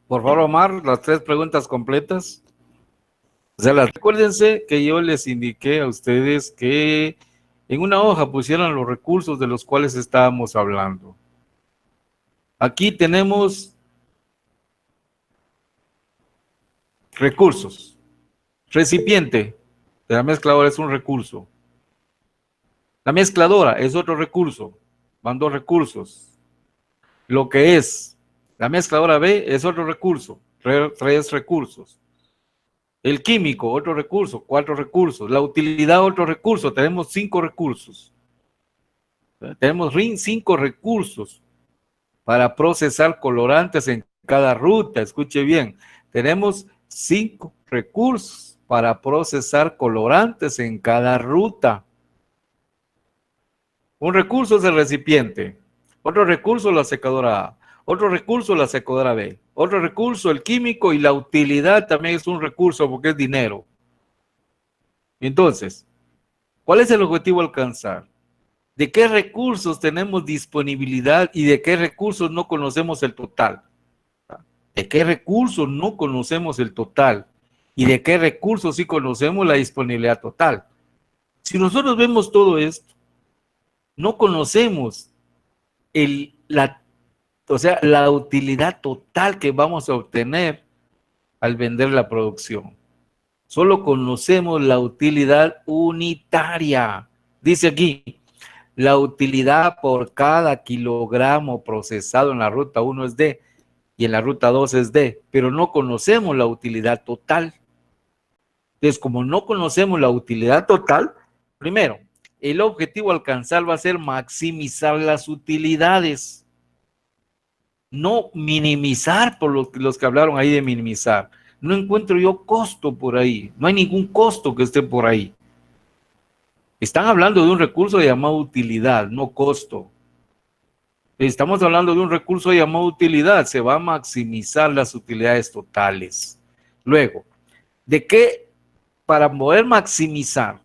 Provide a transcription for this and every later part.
Por favor, Omar, las 3 preguntas completas. Recuérdense que yo les indiqué a ustedes que en una hoja pusieran los recursos de los cuales estábamos hablando. Aquí tenemos recursos. Recipiente de la mezcladora es un recurso. La mezcladora es otro recurso. Van 2 recursos. Lo que es la mezcladora B es otro recurso. 3 recursos. El químico, otro recurso, 4 recursos. La utilidad, otro recurso. Tenemos 5 recursos. Tenemos 5 recursos para procesar colorantes en cada ruta. Escuche bien. Tenemos 5 recursos para procesar colorantes en cada ruta. Un recurso es el recipiente. Otro recurso, la secadora A. Otro recurso, la secadora B. Otro recurso, el químico, y la utilidad también es un recurso porque es dinero. Entonces, ¿cuál es el objetivo a alcanzar? ¿De qué recursos tenemos disponibilidad y de qué recursos no conocemos el total? ¿De qué recursos no conocemos el total? ¿Y de qué recursos sí conocemos la disponibilidad total? Si nosotros vemos todo esto, no conocemos la utilidad total que vamos a obtener al vender la producción. Solo conocemos la utilidad unitaria. Dice aquí, la utilidad por cada kilogramo procesado en la ruta 1 es D y en la ruta 2 es D, pero no conocemos la utilidad total. Entonces, como no conocemos la utilidad total, primero, el objetivo a alcanzar va a ser maximizar las utilidades, no minimizar por los que hablaron ahí de minimizar. No encuentro yo costo por ahí, no hay ningún costo que esté por ahí. Están hablando de un recurso llamado utilidad, no costo. Estamos hablando de un recurso llamado utilidad, se va a maximizar las utilidades totales. Luego, ¿de qué? Para poder maximizar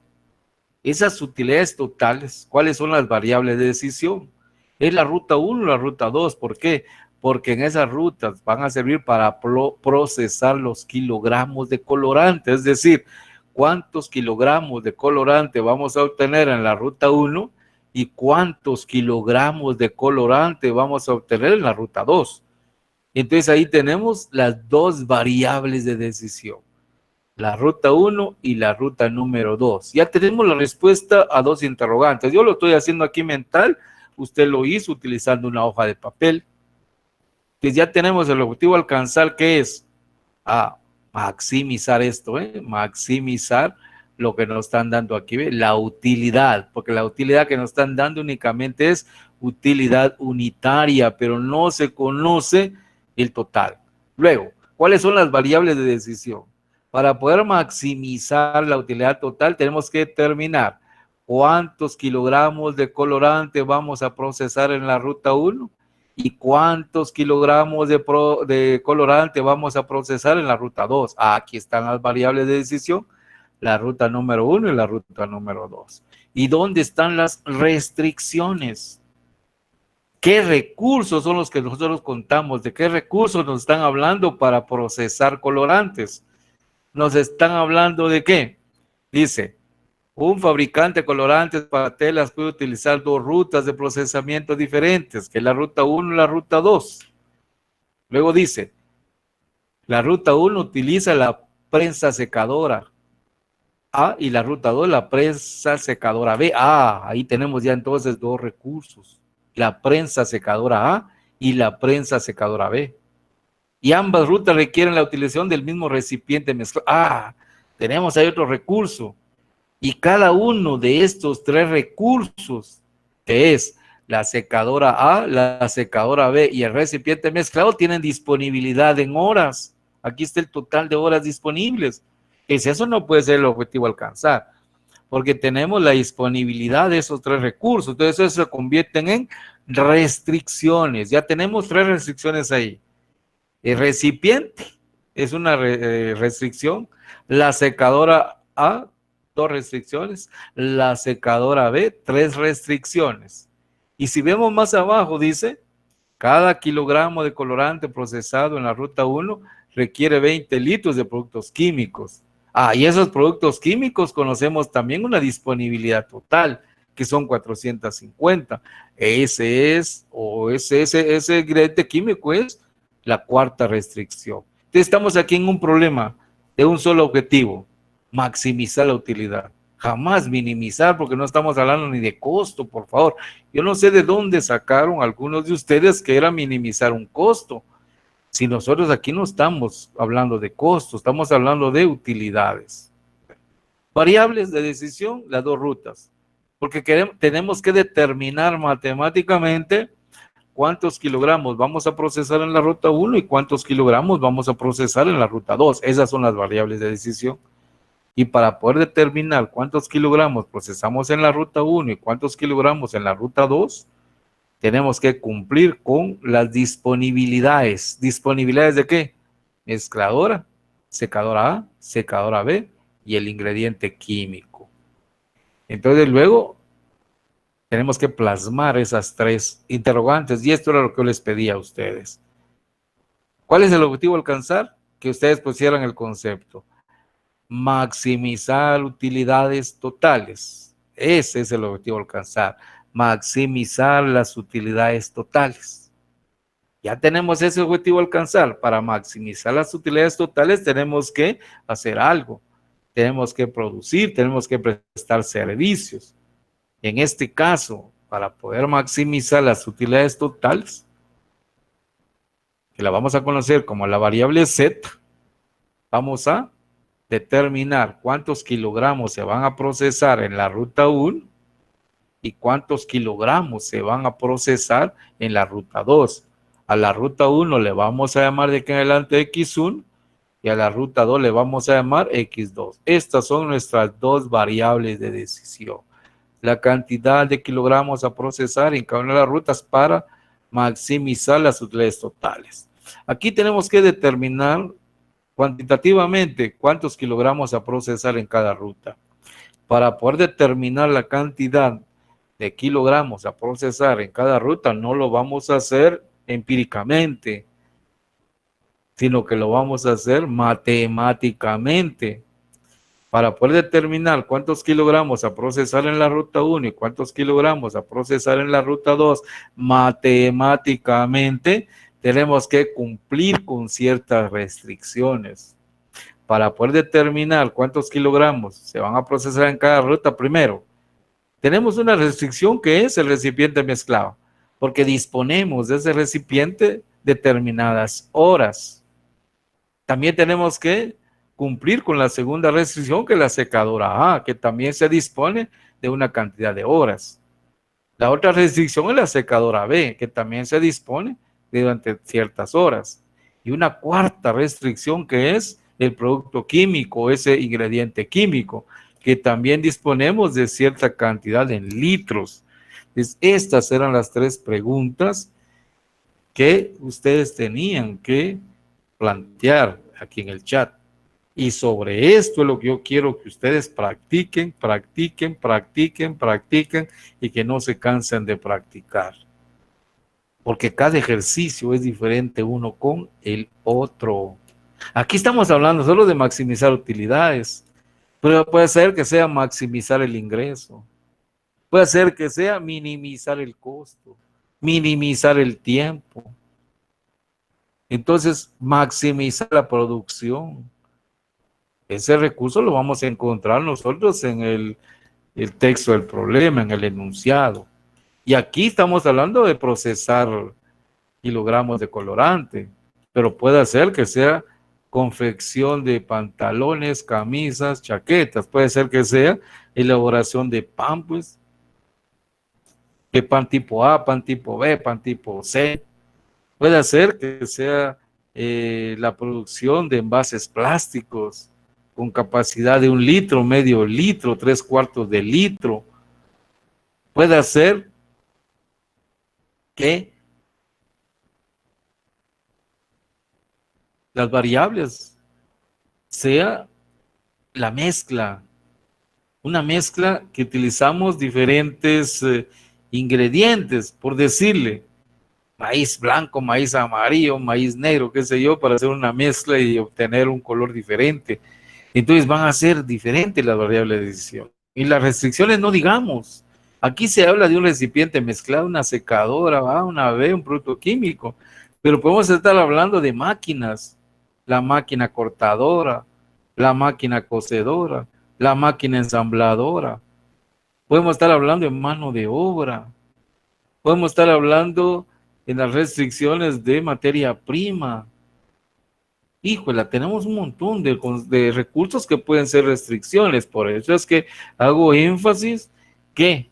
esas utilidades totales, ¿cuáles son las variables de decisión? Es la ruta 1 y la ruta 2. ¿Por qué? Porque en esas rutas van a servir para procesar los kilogramos de colorante, es decir, cuántos kilogramos de colorante vamos a obtener en la ruta 1 y cuántos kilogramos de colorante vamos a obtener en la ruta 2. Entonces ahí tenemos las 2 variables de decisión, la ruta 1 y la ruta número 2. Ya tenemos la respuesta a 2 interrogantes. Yo lo estoy haciendo aquí mental, usted lo hizo utilizando una hoja de papel. Entonces ya tenemos el objetivo a alcanzar, que es maximizar esto, maximizar lo que nos están dando aquí, la utilidad, porque la utilidad que nos están dando únicamente es utilidad unitaria, pero no se conoce el total. Luego, ¿cuáles son las variables de decisión? Para poder maximizar la utilidad total, tenemos que determinar cuántos kilogramos de colorante vamos a procesar en la ruta 1 y cuántos kilogramos de colorante vamos a procesar en la ruta 2. Aquí están las variables de decisión, la ruta número 1 y la ruta número 2. ¿Y dónde están las restricciones? ¿Qué recursos son los que nosotros contamos? ¿De qué recursos nos están hablando para procesar colorantes? ¿Nos están hablando de qué? Dice, un fabricante de colorantes para telas puede utilizar 2 rutas de procesamiento diferentes, que es la ruta 1 y la ruta 2. Luego dice, la ruta 1 utiliza la prensa secadora A y la ruta 2 la prensa secadora B. Ahí tenemos ya entonces 2 recursos, la prensa secadora A y la prensa secadora B. Y ambas rutas requieren la utilización del mismo recipiente mezclado. Tenemos ahí otro recurso. Y cada uno de estos 3 recursos, que es la secadora A, la secadora B y el recipiente mezclado, tienen disponibilidad en horas. Aquí está el total de horas disponibles. Eso no puede ser el objetivo a alcanzar, porque tenemos la disponibilidad de esos 3 recursos. Entonces eso se convierten en restricciones. Ya tenemos 3 restricciones ahí. El recipiente es una restricción, la secadora A, 2 restricciones, la secadora B, 3 restricciones. Y si vemos más abajo, dice, Cada kilogramo de colorante procesado en la ruta 1 requiere 20 litros de productos químicos. Y esos productos químicos conocemos también una disponibilidad total, que son 450. Ese ingrediente químico es la cuarta restricción. Entonces estamos aquí en un problema de un solo objetivo: maximizar la utilidad. Jamás minimizar, porque no estamos hablando ni de costo, por favor. Yo no sé de dónde sacaron algunos de ustedes que era minimizar un costo. Si nosotros aquí no estamos hablando de costos, estamos hablando de utilidades. Variables de decisión, las dos rutas, porque tenemos que determinar matemáticamente cuántos kilogramos vamos a procesar en la ruta 1 y cuántos kilogramos vamos a procesar en la ruta 2. Esas son las variables de decisión. Y para poder determinar cuántos kilogramos procesamos en la ruta 1 y cuántos kilogramos en la ruta 2, tenemos que cumplir con las disponibilidades. ¿Disponibilidades de qué? Mezcladora, secadora A, secadora B y el ingrediente químico. Entonces luego tenemos que plasmar esas tres interrogantes, y esto era lo que yo les pedía a ustedes. ¿Cuál es el objetivo a alcanzar? Que ustedes pusieran el concepto: maximizar utilidades totales. Ese es el objetivo a alcanzar: maximizar las utilidades totales. Ya tenemos ese objetivo a alcanzar. Para maximizar las utilidades totales tenemos que hacer algo. Tenemos que producir, tenemos que prestar servicios. En este caso, para poder maximizar las utilidades totales, que la vamos a conocer como la variable Z, vamos a determinar cuántos kilogramos se van a procesar en la ruta 1 y cuántos kilogramos se van a procesar en la ruta 2. A la ruta 1 le vamos a llamar de aquí en adelante X1 y a la ruta 2 le vamos a llamar X2. Estas son nuestras dos variables de decisión: la cantidad de kilogramos a procesar en cada una de las rutas para maximizar las utilidades totales. Aquí tenemos que determinar cuantitativamente cuántos kilogramos a procesar en cada ruta. Para poder determinar la cantidad de kilogramos a procesar en cada ruta, no lo vamos a hacer empíricamente, sino que lo vamos a hacer matemáticamente. Para poder determinar cuántos kilogramos a procesar en la ruta 1 y cuántos kilogramos a procesar en la ruta 2, matemáticamente tenemos que cumplir con ciertas restricciones. Para poder determinar cuántos kilogramos se van a procesar en cada ruta, primero, tenemos una restricción que es el recipiente mezclado, porque disponemos de ese recipiente determinadas horas. También tenemos que cumplir con la segunda restricción, que es la secadora A, que también se dispone de una cantidad de horas. La otra restricción es la secadora B, que también se dispone de durante ciertas horas. Y una cuarta restricción, que es el producto químico, ese ingrediente químico, que también disponemos de cierta cantidad en litros. Entonces, estas eran las tres preguntas que ustedes tenían que plantear aquí en el chat. Y sobre esto es lo que yo quiero que ustedes practiquen, practiquen, practiquen, practiquen y que no se cansen de practicar. Porque cada ejercicio es diferente uno con el otro. Aquí estamos hablando solo de maximizar utilidades, pero puede ser que sea maximizar el ingreso. Puede ser que sea minimizar el costo, minimizar el tiempo. Entonces, maximizar la producción. Ese recurso lo vamos a encontrar nosotros en el texto del problema, en el enunciado. Y aquí estamos hablando de procesar kilogramos de colorante, pero puede ser que sea confección de pantalones, camisas, chaquetas. Puede ser que sea elaboración de pan, pues, de pan tipo A, pan tipo B, pan tipo C. Puede ser que sea la producción de envases plásticos con capacidad de 1 litro, medio litro, 3/4 de litro. Puede ser que las variables sea la mezcla, una mezcla que utilizamos diferentes ingredientes, por decirle, maíz blanco, maíz amarillo, maíz negro, qué sé yo, para hacer una mezcla y obtener un color diferente. Entonces van a ser diferentes las variables de decisión. Y las restricciones no digamos. Aquí se habla de un recipiente mezclado, una secadora, una vez, un producto químico, pero podemos estar hablando de máquinas, la máquina cortadora, la máquina cocedora, la máquina ensambladora. Podemos estar hablando de mano de obra, podemos estar hablando en las restricciones de materia prima. Híjole, tenemos un montón de recursos que pueden ser restricciones, por eso es que hago énfasis que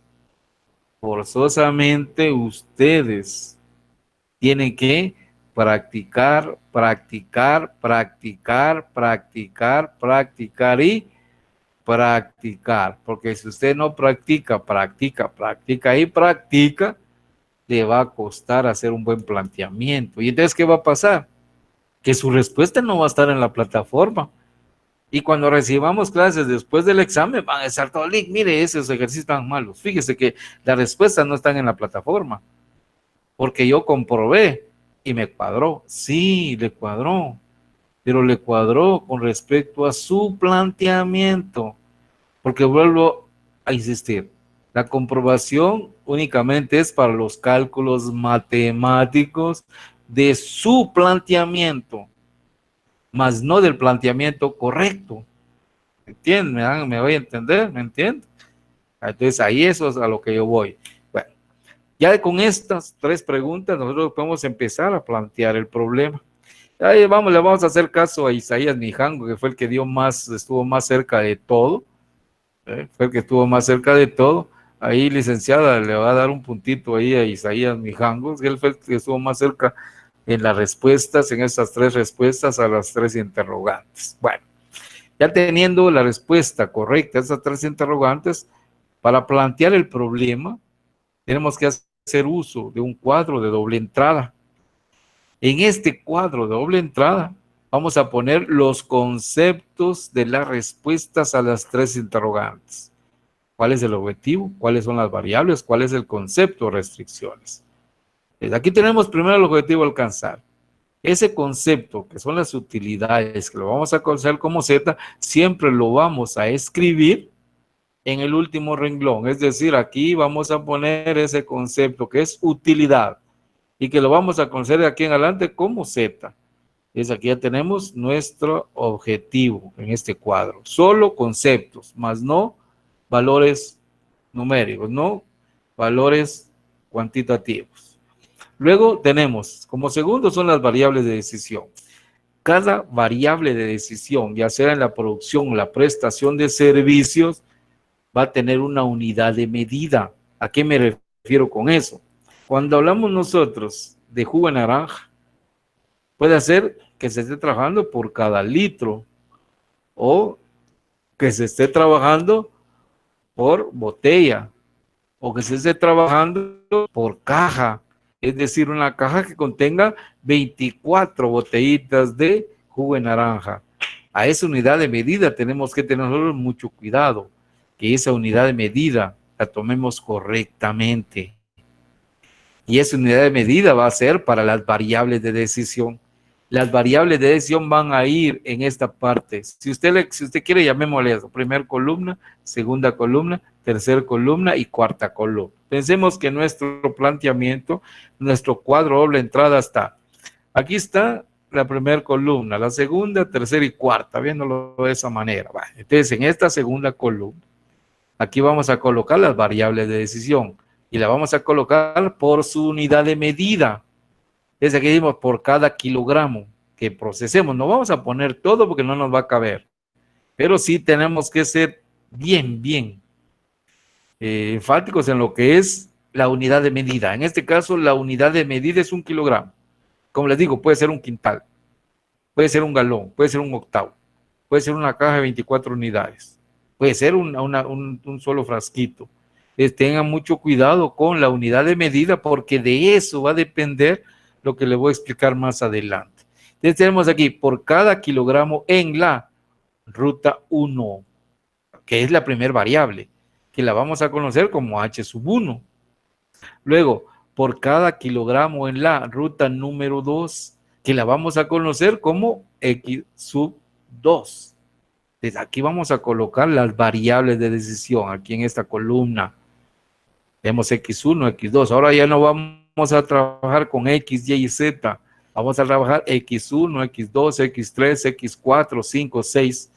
forzosamente ustedes tienen que practicar, practicar, practicar, practicar, practicar y practicar, porque si usted no practica, practica, practica y practica, le va a costar hacer un buen planteamiento. Y entonces, ¿qué va a pasar? Que su respuesta no va a estar en la plataforma. Y cuando recibamos clases después del examen, van a estar todo link. Mire, esos ejercicios están malos. Fíjese que las respuestas no están en la plataforma. Porque yo comprobé y me cuadró. Sí, le cuadró. Pero le cuadró con respecto a su planteamiento. Porque vuelvo a insistir. La comprobación únicamente es para los cálculos matemáticos de su planteamiento, más no del planteamiento correcto. ¿Entienden? ¿Me voy a entender? ¿Me entienden? Entonces ahí eso es a lo que yo voy. Bueno, ya con estas tres preguntas nosotros podemos empezar a plantear el problema. Ahí vamos, le vamos a hacer caso a Isaías Mijango, que fue el que estuvo más cerca de todo. Fue el que estuvo más cerca de todo. Ahí, licenciada, le va a dar un puntito ahí a Isaías Mijango, que él fue el que estuvo más cerca en las respuestas, en esas tres respuestas a las tres interrogantes. Bueno, ya teniendo la respuesta correcta a esas tres interrogantes, para plantear el problema, tenemos que hacer uso de un cuadro de doble entrada. En este cuadro de doble entrada, vamos a poner los conceptos de las respuestas a las tres interrogantes. ¿Cuál es el objetivo? ¿Cuáles son las variables? ¿Cuál es el concepto de restricciones? Aquí tenemos primero el objetivo a alcanzar. Ese concepto, que son las utilidades, que lo vamos a conocer como Z, siempre lo vamos a escribir en el último renglón. Es decir, aquí vamos a poner ese concepto que es utilidad y que lo vamos a conocer de aquí en adelante como Z. Es aquí ya tenemos nuestro objetivo en este cuadro. Solo conceptos, más no valores numéricos, no valores cuantitativos. Luego tenemos, como segundo, son las variables de decisión. Cada variable de decisión, ya sea en la producción o la prestación de servicios, va a tener una unidad de medida. ¿A qué me refiero con eso? Cuando hablamos nosotros de jugo de naranja, puede ser que se esté trabajando por cada litro o que se esté trabajando por botella o que se esté trabajando por caja, es decir, una caja que contenga 24 botellitas de jugo de naranja. A esa unidad de medida tenemos que tener nosotros mucho cuidado, que esa unidad de medida la tomemos correctamente. Y esa unidad de medida va a ser para las variables de decisión. Las variables de decisión van a ir en esta parte. Si usted quiere, llamémosle eso. Primera columna, segunda columna, tercera columna y cuarta columna. Pensemos que nuestro planteamiento, nuestro cuadro doble entrada está. Aquí está la primera columna, la segunda, tercera y cuarta, viéndolo de esa manera. Entonces, en esta segunda columna, aquí vamos a colocar las variables de decisión y la vamos a colocar por su unidad de medida. Es aquí dimos por cada kilogramo que procesemos. No vamos a poner todo porque no nos va a caber, pero sí tenemos que ser bien enfáticos en lo que es la unidad de medida. En este caso, la unidad de medida es 1 kilogramo. Como les digo, puede ser un quintal, puede ser un galón, puede ser un octavo, puede ser una caja de 24 unidades, puede ser un solo frasquito. Tengan mucho cuidado con la unidad de medida porque de eso va a depender lo que les voy a explicar más adelante. Entonces tenemos aquí por cada kilogramo en la ruta 1, que es la primera variable, que la vamos a conocer como H sub 1. Luego, por cada kilogramo en la ruta número 2, que la vamos a conocer como X sub 2. Desde aquí vamos a colocar las variables de decisión, aquí en esta columna. Tenemos X1, X2. Ahora ya no vamos a trabajar con X, Y y Z. Vamos a trabajar X1, X2, X3, X4, 5, 6.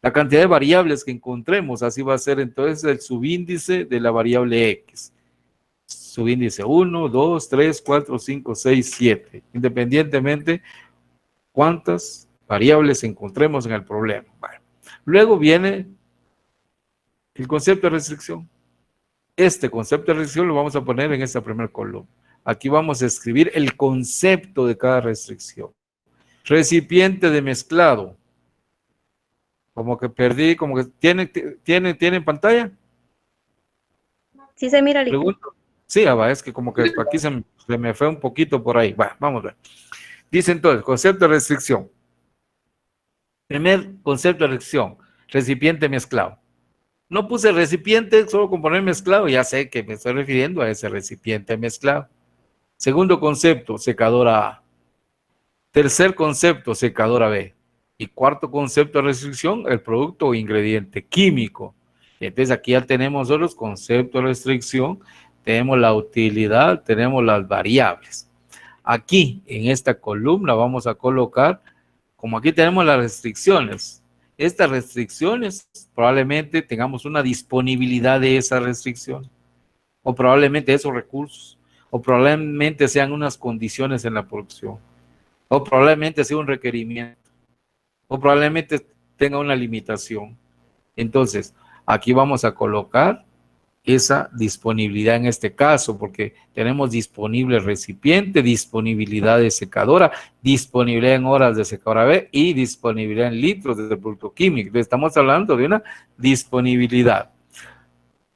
La cantidad de variables que encontremos, así va a ser entonces el subíndice de la variable X. Subíndice 1, 2, 3, 4, 5, 6, 7. Independientemente cuántas variables encontremos en el problema. Bueno, luego viene el concepto de restricción. Este concepto de restricción lo vamos a poner en esta primera columna. Aquí vamos a escribir el concepto de cada restricción. Recipiente de mezclado. Como que perdí, como que ¿tiene pantalla? Sí se mira, Lick. Pregunto. Sí, es que como que aquí se me fue un poquito por ahí. Va, vamos a ver. Dice entonces, concepto de restricción. Primer concepto de restricción, recipiente mezclado. No puse recipiente, solo con poner mezclado, ya sé que me estoy refiriendo a ese recipiente mezclado. Segundo concepto, secadora A. Tercer concepto, secadora B. Y cuarto concepto de restricción, el producto o ingrediente químico. Entonces aquí ya tenemos los conceptos de restricción, tenemos la utilidad, tenemos las variables. Aquí, en esta columna, vamos a colocar, como aquí tenemos las restricciones, estas restricciones probablemente tengamos una disponibilidad de esa restricción, o probablemente esos recursos, o probablemente sean unas condiciones en la producción, o probablemente sea un requerimiento, o probablemente tenga una limitación. Entonces, aquí vamos a colocar esa disponibilidad en este caso, porque tenemos disponible recipiente, disponibilidad de secadora, disponibilidad en horas de secadora B y disponibilidad en litros de producto químico. Estamos hablando de una disponibilidad.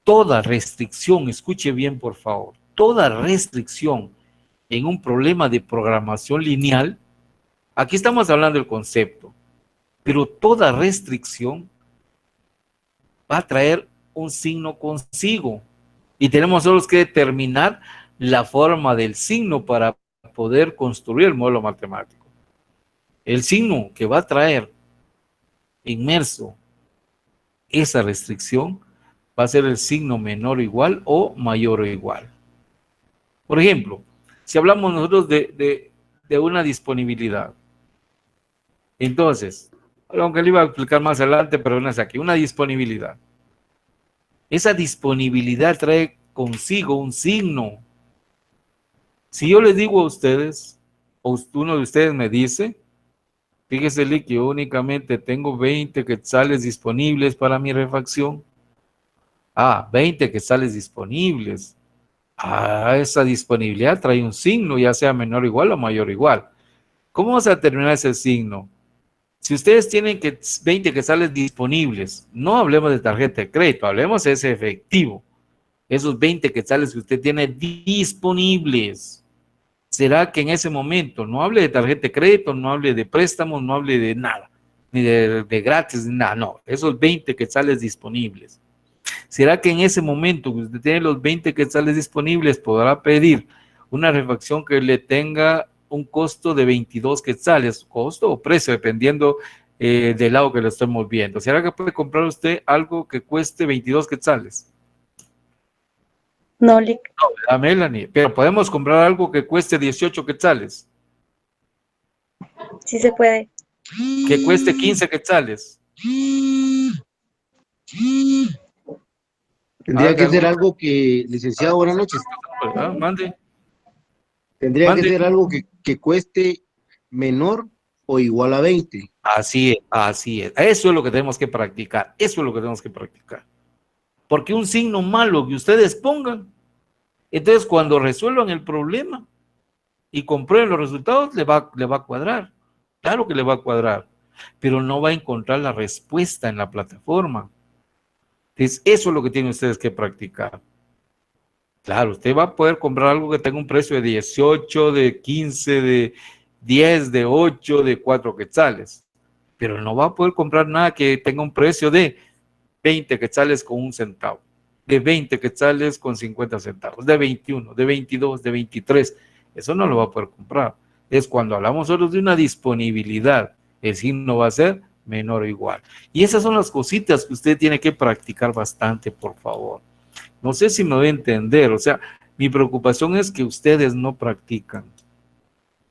Toda restricción, escuche bien por favor, toda restricción en un problema de programación lineal, aquí estamos hablando del concepto, pero toda restricción va a traer un signo consigo y tenemos solo que determinar la forma del signo para poder construir el modelo matemático. El signo que va a traer inmerso esa restricción va a ser el signo menor o igual o mayor o igual. Por ejemplo, si hablamos nosotros de una disponibilidad, entonces, aunque le iba a explicar más adelante, pero no es aquí, una disponibilidad. Esa disponibilidad trae consigo un signo. Si yo les digo a ustedes, o uno de ustedes me dice, fíjese, Lee, que yo únicamente tengo 20 quetzales disponibles para mi refacción. 20 quetzales disponibles. Esa disponibilidad trae un signo, ya sea menor o igual o mayor o igual. ¿Cómo vamos a determinar ese signo? Si ustedes tienen 20 quetzales disponibles, no hablemos de tarjeta de crédito, hablemos de ese efectivo. Esos 20 quetzales que usted tiene disponibles. ¿Será que en ese momento no hable de tarjeta de crédito, no hable de préstamos, no hable de nada, ni de gratis, ni nada? No, esos 20 quetzales disponibles. ¿Será que en ese momento que usted tiene los 20 quetzales disponibles podrá pedir una refacción que le tenga un costo de 22 quetzales, costo o precio, dependiendo del lado que lo estemos viendo? ¿Será que puede comprar usted algo que cueste 22 quetzales? No, Lick. No, Melanie, pero podemos comprar algo que cueste 18 quetzales. Sí se puede. Que cueste 15 quetzales. Tendría que ser algo que, licenciado, buenas noches. Mande. Tendría que ser algo que cueste menor o igual a 20. Así es, así es. Eso es lo que tenemos que practicar. Eso es lo que tenemos que practicar. Porque un signo malo que ustedes pongan, entonces cuando resuelvan el problema y comprueben los resultados, le va a cuadrar. Claro que le va a cuadrar, pero no va a encontrar la respuesta en la plataforma. Entonces, eso es lo que tienen ustedes que practicar. Claro, usted va a poder comprar algo que tenga un precio de 18, de 15, de 10, de 8, de 4 quetzales, pero no va a poder comprar nada que tenga un precio de 20 quetzales con un centavo. de 20 quetzales con 50 centavos, de 21, de 22, de 23. Eso no lo va a poder comprar. Es cuando hablamos solo de una disponibilidad, el signo va a ser menor o igual. Y esas son las cositas que usted tiene que practicar bastante, por favor. No sé si me voy a entender, o sea, mi preocupación es que ustedes no practican.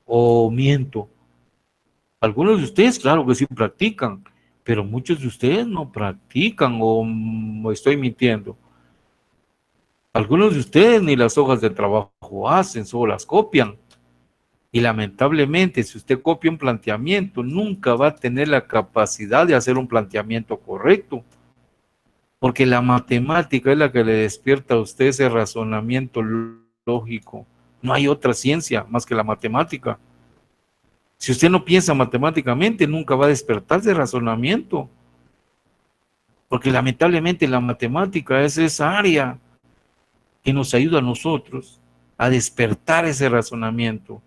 O miento. Algunos de ustedes, claro que sí practican, pero muchos de ustedes no practican o estoy mintiendo. Algunos de ustedes ni las hojas de trabajo hacen, solo las copian. Y lamentablemente, si usted copia un planteamiento, nunca va a tener la capacidad de hacer un planteamiento correcto. Porque la matemática es la que le despierta a usted ese razonamiento lógico. No hay otra ciencia más que la matemática. Si usted no piensa matemáticamente, nunca va a despertar ese razonamiento. Porque lamentablemente la matemática es esa área que nos ayuda a nosotros a despertar ese razonamiento.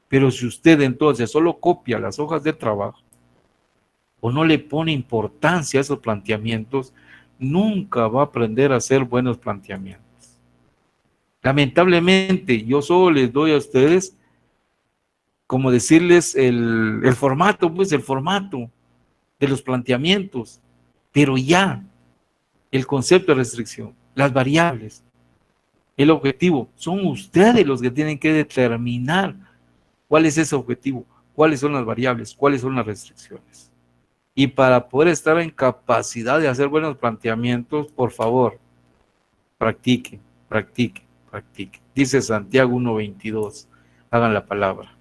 Pero si usted entonces solo copia las hojas de trabajo o no le pone importancia a esos planteamientos, nunca va a aprender a hacer buenos planteamientos. Lamentablemente, yo solo les doy a ustedes, como decirles, el formato, pues el formato de los planteamientos, pero ya el concepto de restricción, las variables, el objetivo, son ustedes los que tienen que determinar cuál es ese objetivo, cuáles son las variables, cuáles son las restricciones. Y para poder estar en capacidad de hacer buenos planteamientos, por favor, practique, practique, practique. Dice Santiago 1:22, hagan la palabra.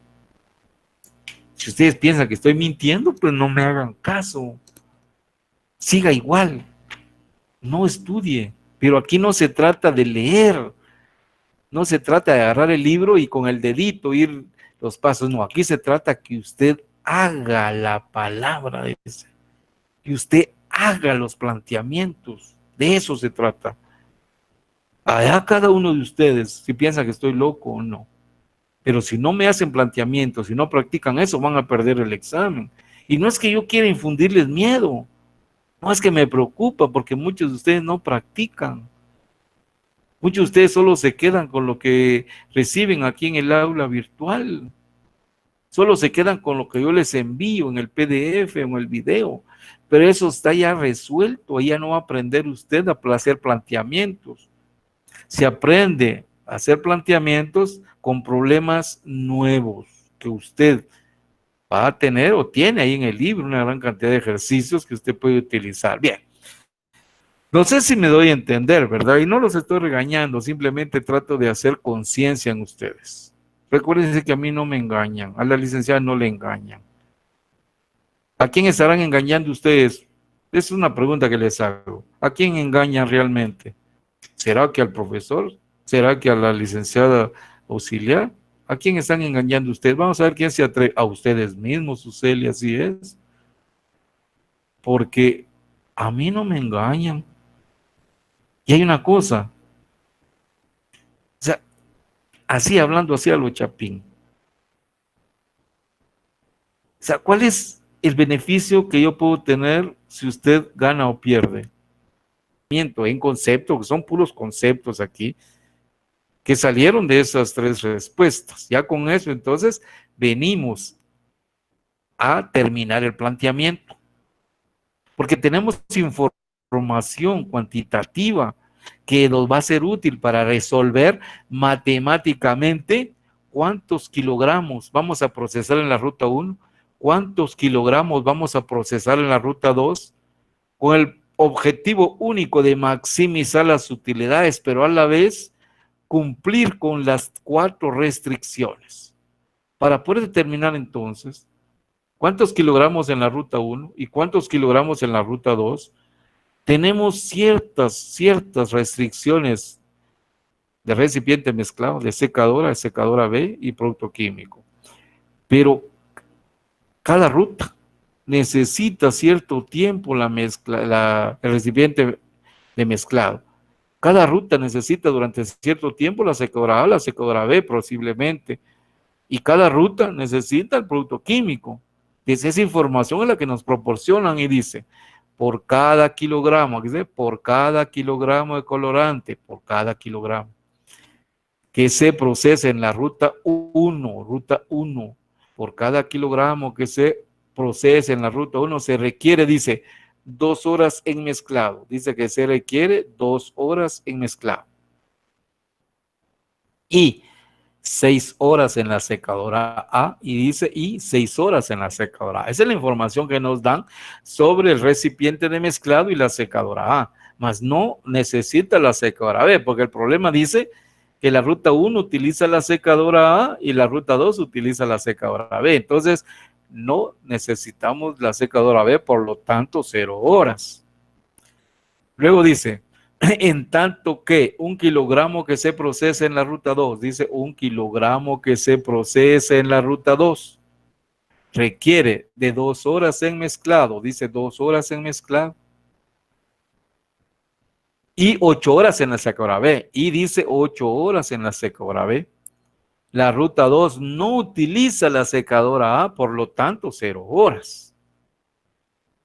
Si ustedes piensan que estoy mintiendo, pues no me hagan caso. Siga igual, no estudie. Pero aquí no se trata de leer, no se trata de agarrar el libro y con el dedito ir los pasos, no, aquí se trata que usted haga la palabra de ese, que usted haga los planteamientos, de eso se trata. Allá cada uno de ustedes, si piensa que estoy loco o no, pero si no me hacen planteamientos, si no practican eso, van a perder el examen. Y no es que yo quiera infundirles miedo, no es que me preocupa, porque muchos de ustedes no practican. Muchos de ustedes solo se quedan con lo que reciben aquí en el aula virtual. Solo se quedan con lo que yo les envío en el PDF o en el video. Pero eso está ya resuelto. Ya no va a aprender usted a hacer planteamientos. Se aprende a hacer planteamientos con problemas nuevos que usted va a tener o tiene ahí en el libro una gran cantidad de ejercicios que usted puede utilizar. Bien. No sé si me doy a entender, ¿verdad? Y no los estoy regañando, simplemente trato de hacer conciencia en ustedes. Recuérdense que a mí no me engañan, a la licenciada no le engañan. ¿A quién estarán engañando ustedes? Es una pregunta que les hago. ¿A quién engañan realmente? ¿Será que al profesor? ¿Será que a la licenciada auxiliar? ¿A quién están engañando ustedes? Vamos a ver quién se atreve. A ustedes mismos, Suseli, así es. Porque a mí no me engañan. Y hay una cosa, o sea, así hablando así a lo Chapín. O sea, ¿cuál es el beneficio que yo puedo tener si usted gana o pierde? En concepto, que son puros conceptos aquí, que salieron de esas tres respuestas. Ya con eso, entonces, venimos a terminar el planteamiento. Porque tenemos información cuantitativa que nos va a ser útil para resolver matemáticamente cuántos kilogramos vamos a procesar en la ruta 1, cuántos kilogramos vamos a procesar en la ruta 2, con el objetivo único de maximizar las utilidades, pero a la vez cumplir con las 4 restricciones. Para poder determinar entonces cuántos kilogramos en la ruta 1 y cuántos kilogramos en la ruta 2, tenemos ciertas restricciones de recipiente mezclado, de secadora B y producto químico. Pero cada ruta necesita cierto tiempo el recipiente de mezclado. Cada ruta necesita durante cierto tiempo la secadora A, la secadora B posiblemente. Y cada ruta necesita el producto químico. Esa información es la que nos proporcionan y dice, por cada kilogramo, ¿qué dice? Por cada kilogramo de colorante, por cada kilogramo que se procesa en la ruta 1, por cada kilogramo que se procesa en la ruta 1, se requiere, dice, 2 horas en mezclado. Dice que se requiere 2 horas en mezclado. Y 6 horas en la secadora A, y dice, y 6 horas en la secadora A. Esa es la información que nos dan sobre el recipiente de mezclado y la secadora A, mas no necesita la secadora B, porque el problema dice que la ruta 1 utiliza la secadora A y la ruta 2 utiliza la secadora B. Entonces, no necesitamos la secadora B, por lo tanto, 0 horas. Luego dice, en tanto que 1 kilogramo que se procesa en la ruta 2, dice 1 kilogramo que se procesa en la ruta 2, requiere de 2 horas en mezclado, dice 2 horas en mezclado, y 8 horas en la secadora B, y dice 8 horas en la secadora B. La ruta 2 no utiliza la secadora A, por lo tanto 0 horas.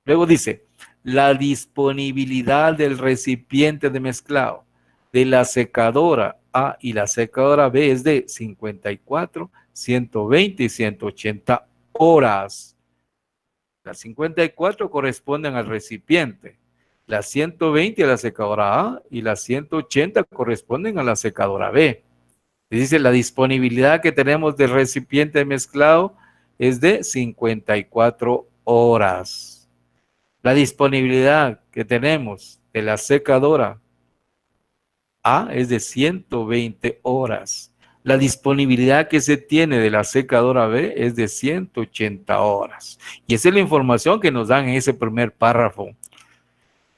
Luego dice, la disponibilidad del recipiente de mezclado de la secadora A y la secadora B es de 54, 120 y 180 horas. Las 54 corresponden al recipiente, las 120 a la secadora A y las 180 corresponden a la secadora B. Y dice, la disponibilidad que tenemos del recipiente de mezclado es de 54 horas. La disponibilidad que tenemos de la secadora A es de 120 horas. La disponibilidad que se tiene de la secadora B es de 180 horas. Y esa es la información que nos dan en ese primer párrafo.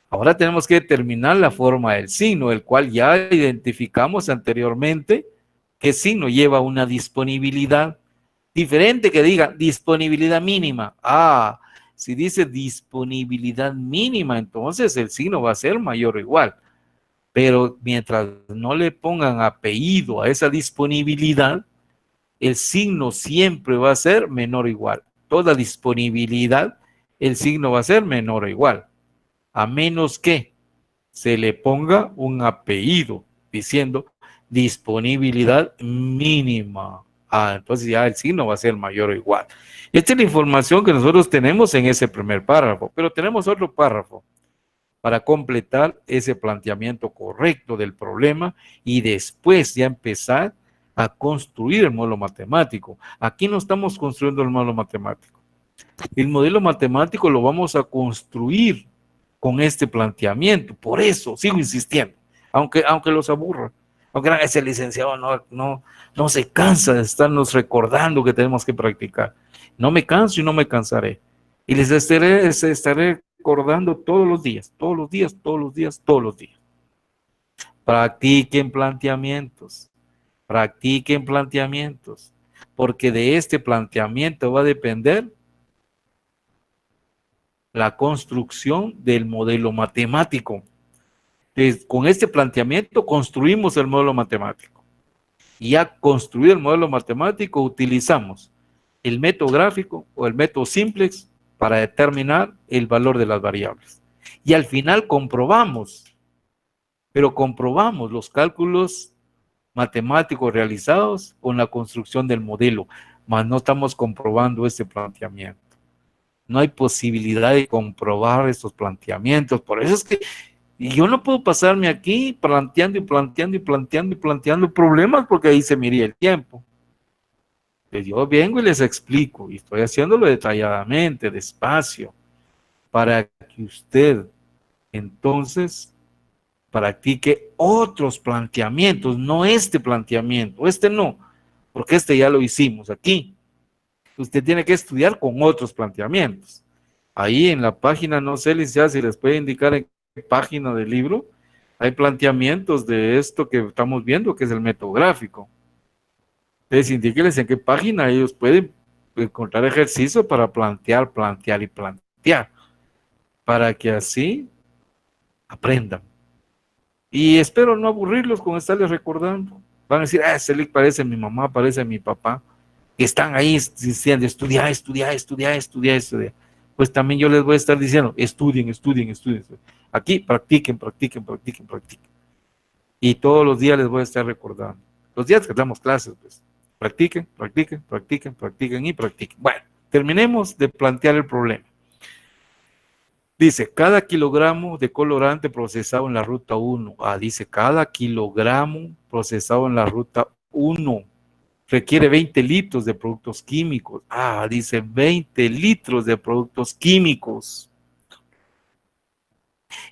Ahora tenemos que determinar la forma del signo, el cual ya identificamos anteriormente. ¿Qué signo lleva una disponibilidad? Diferente que diga disponibilidad mínima. Ah, si dice disponibilidad mínima, entonces el signo va a ser mayor o igual. Pero mientras no le pongan apellido a esa disponibilidad, el signo siempre va a ser menor o igual. Toda disponibilidad, el signo va a ser menor o igual. A menos que se le ponga un apellido diciendo disponibilidad mínima. Ah, entonces ya el signo va a ser mayor o igual. Esta es la información que nosotros tenemos en ese primer párrafo, pero tenemos otro párrafo para completar ese planteamiento correcto del problema y después ya empezar a construir el modelo matemático. Aquí no estamos construyendo el modelo matemático. El modelo matemático lo vamos a construir con este planteamiento. Por eso sigo insistiendo, aunque los aburra. Aunque ese licenciado no se cansa de estarnos recordando que tenemos que practicar. No me canso y no me cansaré. Y les estaré recordando todos los días. Practiquen planteamientos. Porque de este planteamiento va a depender la construcción del modelo matemático. Entonces, con este planteamiento construimos el modelo matemático. Y ya construido el modelo matemático, utilizamos el método gráfico o el método simplex para determinar el valor de las variables. Y al final comprobamos los cálculos matemáticos realizados con la construcción del modelo, mas no estamos comprobando este planteamiento. No hay posibilidad de comprobar estos planteamientos. Por eso es que yo no puedo pasarme aquí planteando problemas, porque ahí se me iría el tiempo. Entonces yo vengo y les explico, y estoy haciéndolo detalladamente, despacio, para que usted entonces practique otros planteamientos, no este planteamiento, este no, porque este ya lo hicimos aquí. Usted tiene que estudiar con otros planteamientos. Ahí en la página, no sé, licenciada, si les puede indicar en qué página del libro hay planteamientos de esto que estamos viendo, que es el método gráfico. Entonces, indíqueles en qué página ellos pueden encontrar ejercicio para plantear, para que así aprendan. Y espero no aburrirlos con estarles recordando. Van a decir, ese link parece mi mamá, parece mi papá. Que están ahí diciendo, estudia. pues también yo les voy a estar diciendo, estudien, estudien, estudien. Aquí practiquen, practiquen, practiquen, practiquen. Y todos los días les voy a estar recordando. Los días que damos clases, pues, practiquen, practiquen, practiquen, practiquen y practiquen. Bueno, terminemos de plantear el problema. Dice, cada kilogramo de colorante procesado en la ruta 1. Dice, cada kilogramo procesado en la ruta 1 requiere 20 litros de productos químicos. Dice 20 litros de productos químicos.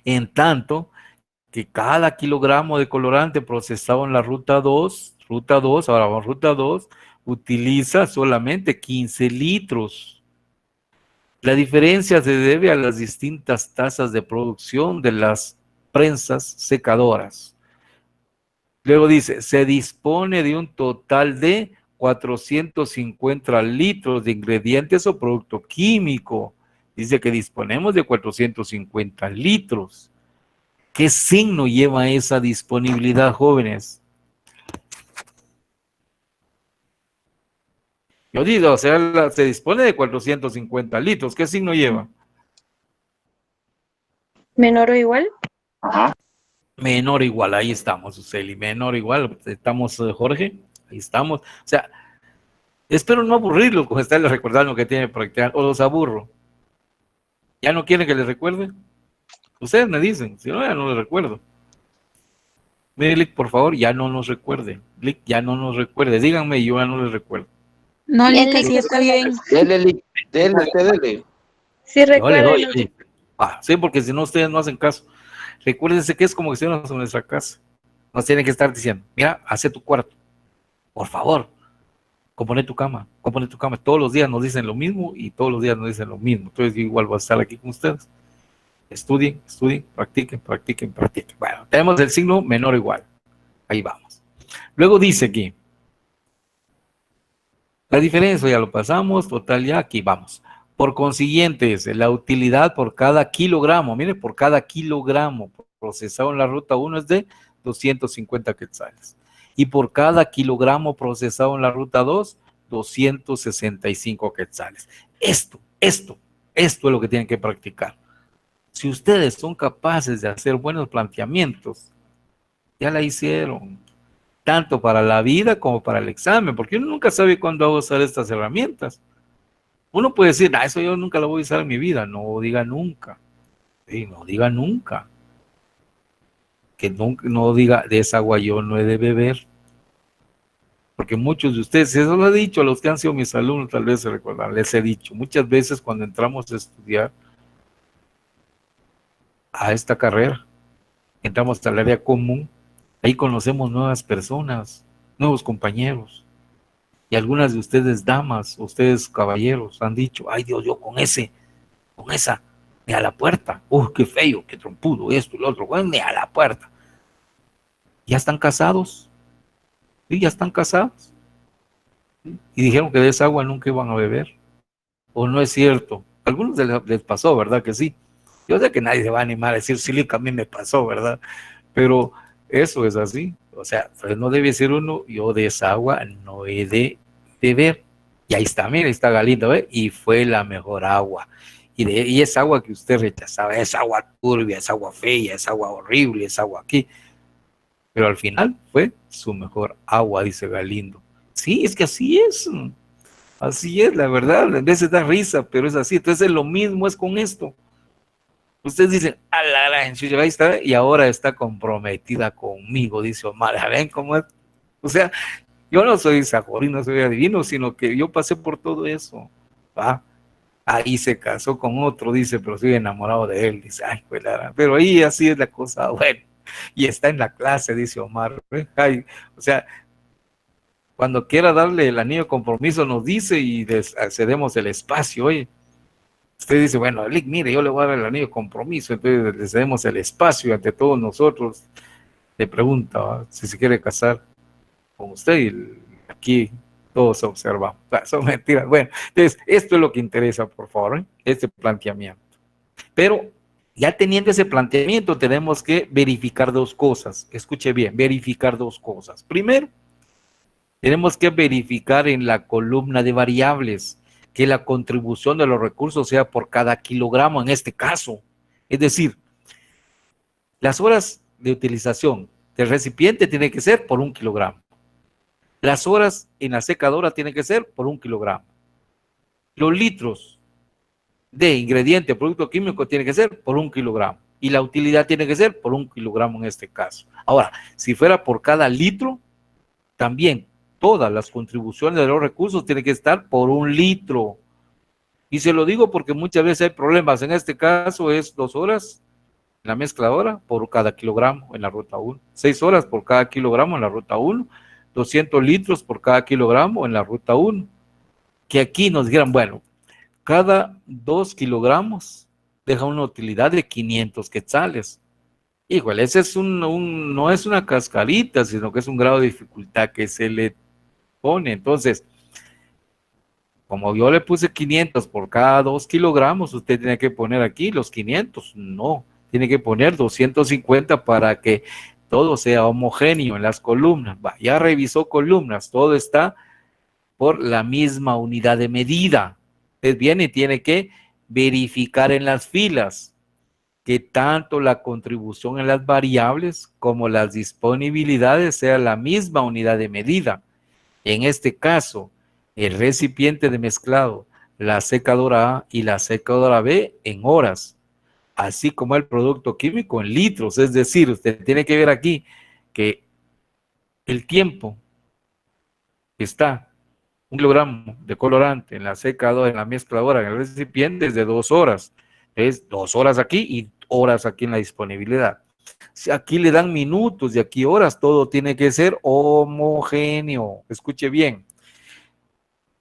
En tanto que cada kilogramo de colorante procesado en la ruta 2, ahora vamos, ruta 2, utiliza solamente 15 litros. La diferencia se debe a las distintas tasas de producción de las prensas secadoras. Luego dice, se dispone de un total de 450 litros de ingredientes o producto químico. Dice que disponemos de 450 litros. ¿Qué signo lleva esa disponibilidad, jóvenes? Yo digo, o sea, se dispone de 450 litros. ¿Qué signo lleva? ¿Menor o igual? Menor o igual, ahí estamos, Useli. Menor o igual, estamos, Jorge, ahí estamos. O sea, espero no aburrirlo con estarles recordando lo que tiene que practicar, o los aburro. ¿Ya no quieren que les recuerde? Ustedes me dicen, si no, ya no les recuerdo. Mire, Lick, por favor, ya no nos recuerde. Lick, ya no nos recuerde. Díganme, yo ya no les recuerdo. No, Bien, Lick, sí está bien. Dele, dele. Sí, Yo le recuerden. doy, Lick. Sí, porque si no, ustedes no hacen caso. Recuérdense que es como que estuviéramos en nuestra casa. Nos tienen que estar diciendo, mira, hace tu cuarto. Por favor, compone tu cama. Todos los días nos dicen lo mismo y todos los días nos dicen lo mismo. Entonces yo igual voy a estar aquí con ustedes. Estudien, practiquen, practiquen, practiquen. Bueno, tenemos el signo menor o igual. Ahí vamos. Luego dice aquí, la diferencia ya lo pasamos, total ya, aquí vamos. Por consiguiente, la utilidad por cada kilogramo, mire, por cada kilogramo procesado en la ruta 1 es de 250 quetzales. Y por cada kilogramo procesado en la ruta 2, 265 quetzales. Esto es lo que tienen que practicar. Si ustedes son capaces de hacer buenos planteamientos, ya la hicieron, tanto para la vida como para el examen, porque uno nunca sabe cuándo va a usar estas herramientas. Uno puede decir, eso yo nunca lo voy a usar en mi vida. No diga nunca. Sí, no diga nunca. Que no diga, de esa agua yo no he de beber. Porque muchos de ustedes, eso lo he dicho a los que han sido mis alumnos, tal vez se recuerdan, les he dicho, muchas veces cuando entramos a estudiar a esta carrera, entramos al área común, ahí conocemos nuevas personas, nuevos compañeros. Y algunas de ustedes damas, ustedes caballeros, han dicho, ay Dios, yo con esa, ni a la puerta. Qué feo, qué trompudo, esto y lo otro, ni a la puerta. Ya están casados. Sí, ya están casados. Y dijeron que de esa agua nunca iban a beber. ¿O no es cierto? A algunos les pasó, ¿verdad que sí? Yo sé que nadie se va a animar a decir, sí, a mí me pasó, ¿verdad? Pero eso es así. O sea, pues no debe ser uno, yo de esa agua no he de beber. Y ahí está, mira, ahí está Galindo, ¿eh? Y fue la mejor agua. Y esa agua que usted rechazaba, es agua turbia, es agua fea, es agua horrible, es agua aquí. Pero al final fue su mejor agua, dice Galindo. Sí, es que así es. Así es, la verdad. A veces da risa, pero es así. Entonces lo mismo es con esto. Ustedes dicen, ahí está, y ahora está comprometida conmigo, dice Omar. ¿Ven cómo es? O sea, yo no soy sajorín, no soy adivino, sino que yo pasé por todo eso. ¿Va? Ahí se casó con otro, dice, pero estoy enamorado de él. Dice, ay, pues, pero ahí así es la cosa. Bueno, y está en la clase, dice Omar. Ay, o sea, cuando quiera darle el anillo de compromiso nos dice y cedemos el espacio. Oye, usted dice, bueno, Lick, mire, yo le voy a dar el anillo de compromiso, entonces le cedemos el espacio ante todos nosotros. Le pregunta, ¿va?, si se quiere casar con usted, y aquí todos observamos. Son mentiras. Bueno, entonces, esto es lo que interesa, por favor, ¿eh? Este planteamiento. Pero ya teniendo ese planteamiento, tenemos que verificar dos cosas. Escuche bien, verificar dos cosas. Primero, tenemos que verificar en la columna de variables que la contribución de los recursos sea por cada kilogramo en este caso. Es decir, las horas de utilización del recipiente tienen que ser por 1 kilogramo. Las horas en la secadora tienen que ser por 1 kilogramo. Los litros de ingrediente, producto químico, tienen que ser por 1 kilogramo. Y la utilidad tiene que ser por 1 kilogramo en este caso. Ahora, si fuera por cada litro, también todas las contribuciones de los recursos tienen que estar por 1 litro. Y se lo digo porque muchas veces hay problemas. En este caso es 2 horas en la mezcladora por cada kilogramo en la ruta 1. 6 horas por cada kilogramo en la ruta 1. 200 litros por cada kilogramo en la ruta 1. Que aquí nos dijeran, bueno, cada 2 kilogramos deja una utilidad de 500 quetzales. Híjole, ese es no es una cascarita, sino que es un grado de dificultad que se le pone. Entonces, como yo le puse 500 por cada 2 kilogramos, usted tiene que poner aquí los 500. No, tiene que poner 250 para que todo sea homogéneo en las columnas. Va, ya revisó columnas, todo está por la misma unidad de medida. Usted viene y tiene que verificar en las filas que tanto la contribución en las variables como las disponibilidades sea la misma unidad de medida. En este caso, el recipiente de mezclado, la secadora A y la secadora B en horas, así como el producto químico en litros. Es decir, usted tiene que ver aquí que el tiempo que está 1 kilogramo de colorante en la secadora, en la mezcladora, en el recipiente es de 2 horas. Es 2 horas aquí y horas aquí en la disponibilidad. Si aquí le dan minutos y aquí horas, todo tiene que ser homogéneo. Escuche bien.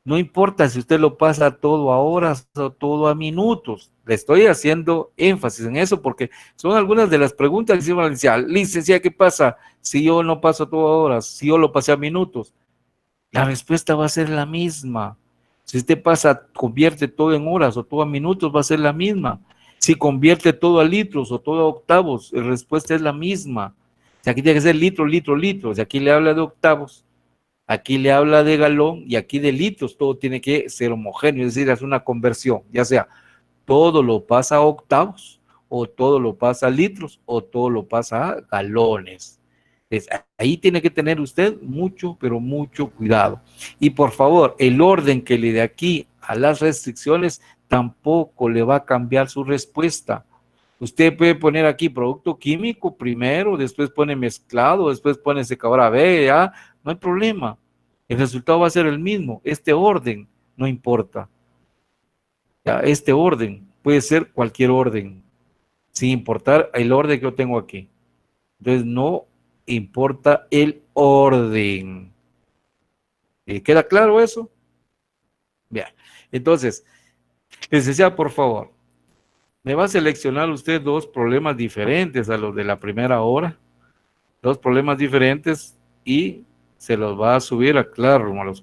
No importa si usted lo pasa todo a horas o todo a minutos. Le estoy haciendo énfasis en eso porque son algunas de las preguntas que hicieron la licenciada. Licenciada, ¿qué pasa si yo no paso todo a horas? Si yo lo pasé a minutos. La respuesta va a ser la misma. Si usted convierte todo en horas o todo a minutos, va a ser la misma. Si convierte todo a litros o todo a octavos, la respuesta es la misma. Si aquí tiene que ser litro, litro, litro. Si aquí le habla de octavos, aquí le habla de galón y aquí de litros, todo tiene que ser homogéneo, es decir, es una conversión, ya sea todo lo pasa a octavos, o todo lo pasa a litros, o todo lo pasa a galones. Ahí tiene que tener usted mucho, pero mucho cuidado. Y por favor, el orden que le dé aquí a las restricciones tampoco le va a cambiar su respuesta. Usted puede poner aquí producto químico primero, después pone mezclado, después pone secadora B, ¿ya? No hay problema. El resultado va a ser el mismo. Este orden no importa. ¿Ya? Este orden puede ser cualquier orden, sin importar el orden que yo tengo aquí. Entonces no importa el orden. ¿Queda claro eso? Bien. Entonces, licenciada, por favor, me va a seleccionar usted 2 problemas diferentes a los de la primera hora. 2 problemas diferentes y se los va a subir a Classroom a los